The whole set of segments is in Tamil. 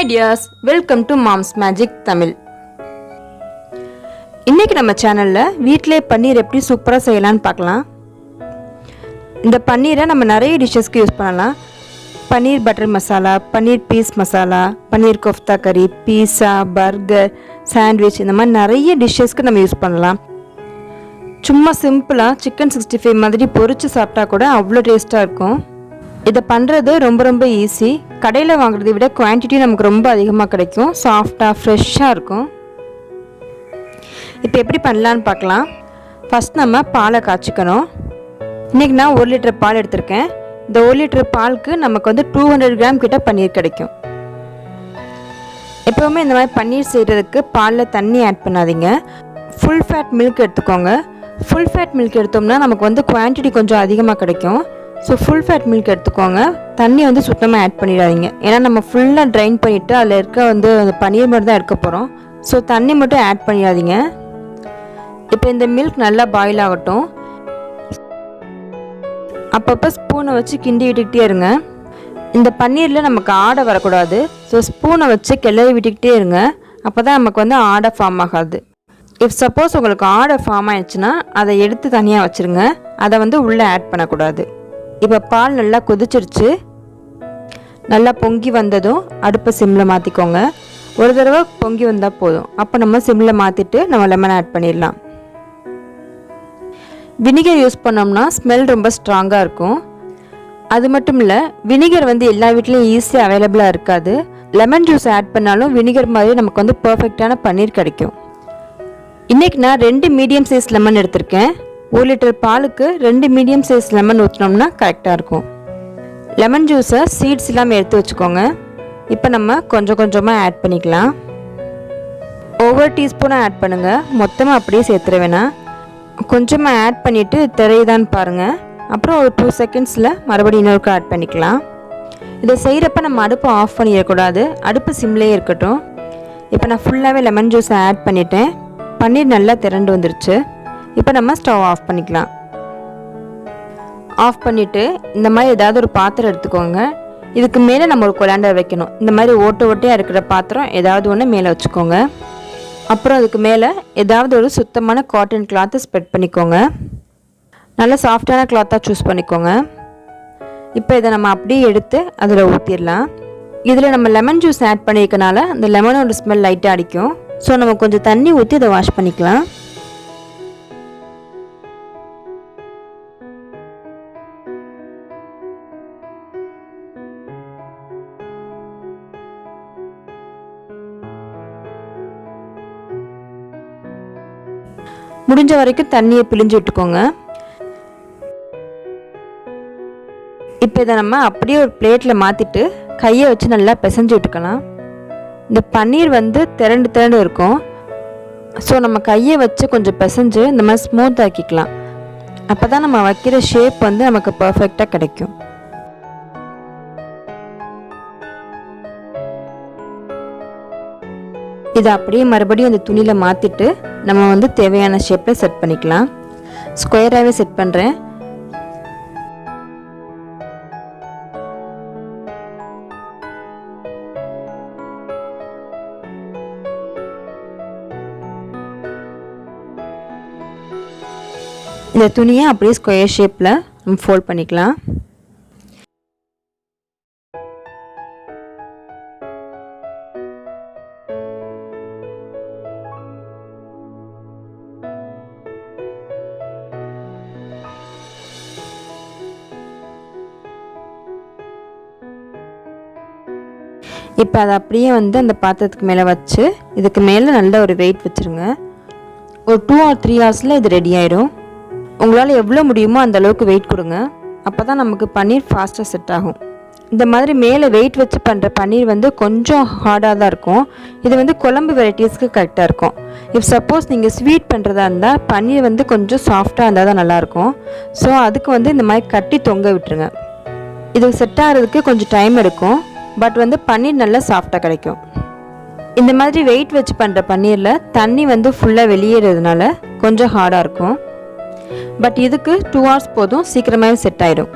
Hi dears, welcome to Mom's Magic Tamil. இன்னைக்கு நம்ம சேனல்ல வீட்லயே பன்னீர் எப்படி சூப்பரா செய்யலாம்னு பார்க்கலாம். இந்த பன்னீரை நம்ம நிறைய டிஷ்ஷஸ்க்கு யூஸ் பண்ணலாம். பன்னீர் பட்டர் மசாலா, பன்னீர் பீஸ் மசாலா, பன்னீர் கோஃப்தா கறி, பீஸா, பர்கர், சாண்ட்விச் இந்த மாதிரி நிறைய டிஷ்ஷஸ்க்கு நம்ம யூஸ் பண்ணலாம். சும்மா சிம்பிளா சிக்கன் 65 மாதிரி பொரிச்சு சாப்பிட்டா கூட அவ்வளோ டேஸ்டா இருக்கும். இதை பண்ணுறது ரொம்ப ஈஸி. கடையில் வாங்குறதை விட குவான்டிட்டி நமக்கு ரொம்ப அதிகமாக கிடைக்கும். சாஃப்டாக ஃப்ரெஷ்ஷாக இருக்கும். இப்போ எப்படி பண்ணலான்னு பார்க்கலாம். ஃபஸ்ட் நம்ம பாலை காய்ச்சிக்கணும். இன்றைக்கி நான் 1 லிட்டர் பால் எடுத்திருக்கேன். இந்த 1 லிட்டர் பாலுக்கு நமக்கு வந்து 200 கிராம் கிட்ட பன்னீர் கிடைக்கும். எப்போவுமே இந்த மாதிரி பன்னீர் செய்கிறதுக்கு பாலில் தண்ணி ஆட் பண்ணாதீங்க. ஃபுல் ஃபேட் மில்க் எடுத்துக்கோங்க. ஃபுல் ஃபேட் மில்க் எடுத்தோம்னா நமக்கு வந்து குவான்டிட்டி கொஞ்சம் அதிகமாக கிடைக்கும். ஸோ ஃபுல் ஃபேட் மில்க் எடுத்துக்கோங்க. தண்ணி வந்து சுத்தமாக ஆட் பண்ணிடாதீங்க. ஏன்னா நம்ம ஃபுல்லாக ட்ரைன் பண்ணிவிட்டு அதில் இருக்க வந்து அந்த பன்னீர் மட்டும் தான் எடுக்க போகிறோம். ஸோ தண்ணி மட்டும் ஆட் பண்ணிடாதீங்க. இப்போ இந்த மில்க் நல்லா பாயில் ஆகட்டும். அப்பப்போ ஸ்பூனை வச்சு கிண்டி விட்டுக்கிட்டே இருங்க. இந்த பன்னீரில் நமக்கு ஆடை வரக்கூடாது. ஸோ ஸ்பூனை வச்சு கிளறி விட்டுக்கிட்டே இருங்க. அப்போ தான் நமக்கு வந்து ஆடை ஃபார்ம் ஆகாது. இஃப் சப்போஸ் உங்களுக்கு ஆடை ஃபார்ம் ஆயிடுச்சுன்னா அதை எடுத்து தனியாக வச்சுருங்க. அதை வந்து உள்ளே ஆட் பண்ணக்கூடாது. இப்போ பால் நல்லா கொதிச்சிருச்சு. நல்லா பொங்கி வந்ததும் அடுப்பை சிம்மில் மாற்றிக்கோங்க. ஒரு தடவை பொங்கி வந்தால் போதும். அப்போ நம்ம சிம்மில் மாற்றிட்டு நம்ம லெமன் ஆட் பண்ணிடலாம். வினிகர் யூஸ் பண்ணோம்னா ஸ்மெல் ரொம்ப ஸ்ட்ராங்காக இருக்கும். அது மட்டும் இல்லை, வினிகர் வந்து எல்லா வீட்லேயும் ஈஸியாக அவைலபிளாக இருக்காது. லெமன் ஜூஸ் ஆட் பண்ணாலும் வினிகர் மாதிரி நமக்கு வந்து பர்ஃபெக்டான பன்னீர் கிடைக்கும். இன்றைக்கி நான் 2 மீடியம் சைஸ் லெமன் எடுத்திருக்கேன். 1 லிட்டர் பாலுக்கு 2 மீடியம் சைஸ் லெமன் ஊற்றினோம்னா கரெக்டாக இருக்கும். லெமன் ஜூஸை சீட்ஸ் இல்லாமல் எடுத்து வச்சுக்கோங்க. இப்போ நம்ம கொஞ்சம் கொஞ்சமாக ஆட் பண்ணிக்கலாம். ஒவ்வொரு டீஸ்பூனாக ஆட் பண்ணுங்கள். மொத்தமாக அப்படியே சேர்த்துற வேணாம். கொஞ்சமாக ஆட் பண்ணிவிட்டு தெரியுதான்னு பாருங்கள். அப்புறம் ஒரு 2 செகண்ட்ஸில் மறுபடியும் இன்னொருக்கு ஆட் பண்ணிக்கலாம். இதை செய்கிறப்ப நம்ம அடுப்பை ஆஃப் பண்ணிடக்கூடாது. அடுப்பு சிம்லேயே இருக்கட்டும். இப்போ நான் ஃபுல்லாகவே லெமன் ஜூஸை ஆட் பண்ணிட்டேன். பன்னீர் நல்லா திரண்டு வந்துருச்சு. இப்போ நம்ம ஸ்டவ் ஆஃப் பண்ணிக்கலாம். ஆஃப் பண்ணிவிட்டு இந்த மாதிரி ஏதாவது ஒரு பாத்திரம் எடுத்துக்கோங்க. இதுக்கு மேலே நம்ம ஒரு கொலாண்டர் வைக்கணும். இந்த மாதிரி ஓட்டையாக இருக்கிற பாத்திரம் ஏதாவது ஒன்று மேலே வச்சுக்கோங்க. அப்புறம் அதுக்கு மேலே ஏதாவது ஒரு சுத்தமான காட்டன் கிளாத்தை ஸ்ப்ரெட் பண்ணிக்கோங்க. நல்ல சாஃப்டான கிளாத்தாக சூஸ் பண்ணிக்கோங்க. இப்போ இதை நம்ம அப்படியே எடுத்து அதில் ஊற்றிடலாம். இதில் நம்ம லெமன் ஜூஸ் ஆட் பண்ணியிருக்கனால அந்த லெமனோட ஸ்மெல் லைட்டாக அடிக்கும். ஸோ நம்ம கொஞ்சம் தண்ணி ஊற்றி இதை வாஷ் பண்ணிக்கலாம். முடிஞ்ச வரைக்கும் தண்ணியை பிழிஞ்சு விட்டுக்கோங்க. இப்போ இதை நம்ம அப்படியே ஒரு பிளேட்டில் மாற்றிட்டு கையை வச்சு நல்லா பிசைஞ்சு விட்டுக்கலாம். இந்த பன்னீர் வந்து திரண்டு இருக்கும். ஸோ நம்ம கையை வச்சு கொஞ்சம் பிசைஞ்சு இந்த மாதிரி ஸ்மூத் ஆக்கிக்கலாம். அப்போ தான் நம்ம வைக்கிற ஷேப் வந்து நமக்கு பர்ஃபெக்டாக கிடைக்கும். இதை அப்படியே மறுபடியும் அந்த துணியில் மாற்றிட்டு நம்ம வந்து தேவையான ஷேப்பில் செட் பண்ணிக்கலாம். ஸ்கொயராகவே செட் பண்ணுறேன். இந்த துணியை அப்படியே ஸ்கொயர் ஷேப்பில் நம்ம ஃபோல்ட் பண்ணிக்கலாம். இப்போ அதை அப்படியே வந்து அந்த பாத்திரத்துக்கு மேலே வச்சு இதுக்கு மேலே நல்ல ஒரு வெயிட் வச்சுருங்க. ஒரு 2 or 3 ஹவர்ஸில் இது ரெடி ஆயிடும். உங்களால் எவ்வளோ முடியுமோ அந்த அளவுக்கு வெயிட் கொடுங்க. அப்போ தான் நமக்கு பன்னீர் ஃபாஸ்ட்டாக செட் ஆகும். இந்த மாதிரி மேலே வெயிட் வச்சு பண்ணுற பன்னீர் வந்து கொஞ்சம் ஹார்டாக தான் இருக்கும். இது வந்து குழம்பு வெரைட்டிஸ்க்கு கரெக்டாக இருக்கும். இஃப் சப்போஸ் நீங்கள் ஸ்வீட் பண்ணுறதா இருந்தால் பன்னீர் வந்து கொஞ்சம் சாஃப்டாக இருந்தால் தான் நல்லாயிருக்கும். ஸோ அதுக்கு வந்து இந்த மாதிரி கட்டி தொங்க விட்டுருங்க. இது செட் ஆகிறதுக்கு கொஞ்சம் டைம் எடுக்கும். பட் வந்து பன்னீர் நல்லா சாஃப்டாக கிடைக்கும். இந்த மாதிரி வெயிட் வச்சு பண்ணுற பன்னீரில் தண்ணி வந்து ஃபுல்லாக வெளியேறதுனால கொஞ்சம் ஹார்டாக இருக்கும். பட் இதுக்கு 2 hours போதும், சீக்கிரமாகவே செட் ஆகிடும்.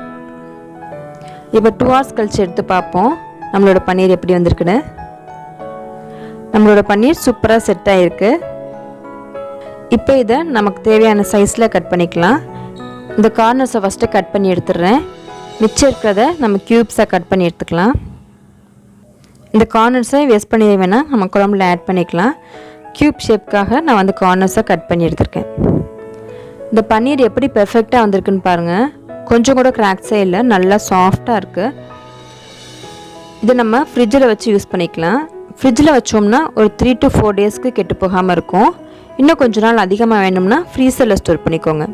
இப்போ 2 hours கழிச்சு எடுத்து பார்ப்போம் நம்மளோட பன்னீர் எப்படி வந்திருக்குன்னு. நம்மளோட பன்னீர் சூப்பராக செட் ஆகிருக்கு. இப்போ இதை நமக்கு தேவையான சைஸில் கட் பண்ணிக்கலாம். இந்த கார்னர்ஸை ஃபஸ்ட்டு கட் பண்ணி எடுத்துடுறேன். மிச்சம் இருக்கிறத நம்ம க்யூப்ஸாக கட் பண்ணி எடுத்துக்கலாம். இந்த கார்னர்ஸை வேஸ்ட் பண்ணி வேணால் நம்ம குழம்புல ஆட் பண்ணிக்கலாம். க்யூப் ஷேப்காக நான் வந்து கார்னர்ஸை கட் பண்ணி எடுத்துருக்கேன். இந்த பன்னீர் எப்படி பெர்ஃபெக்டாக வந்திருக்குன்னு பாருங்கள். கொஞ்சம் கூட கிராக்ஸே இல்லை, நல்லா சாஃப்டாக இருக்குது. இதை நம்ம ஃப்ரிட்ஜில் வச்சு யூஸ் பண்ணிக்கலாம். ஃப்ரிட்ஜில் வச்சோம்னா ஒரு 3 to 4 டேஸ்க்கு கெட்டு போகாமல் இருக்கும். இன்னும் கொஞ்ச நாள் அதிகமாக வேணும்னா ஃப்ரீசரில் ஸ்டோர் பண்ணிக்கோங்க.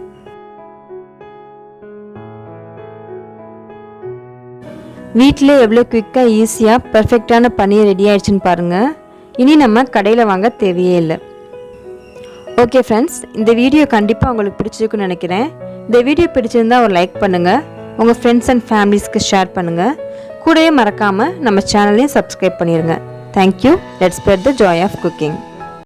வீட்டிலே எவ்வளோ குயிக்காக ஈஸியாக பர்ஃபெக்டான பன்னீர் ரெடி ஆகிடுச்சின்னு பாருங்கள். இனி நம்ம கடையில் வாங்க தேவையே இல்லை. ஓகே ஃப்ரெண்ட்ஸ், இந்த வீடியோ கண்டிப்பாக உங்களுக்கு பிடிச்சிருக்குன்னு நினைக்கிறேன். இந்த வீடியோ பிடிச்சிருந்தா ஒரு லைக் பண்ணுங்கள், உங்கள் ஃப்ரெண்ட்ஸ் அண்ட் ஃபேமிலிஸ்க்கு ஷேர் பண்ணுங்கள். கூடவே மறக்காமல் நம்ம சேனலையும் சப்ஸ்கிரைப் பண்ணிடுங்க. Thank you. Let's spread the joy of cooking.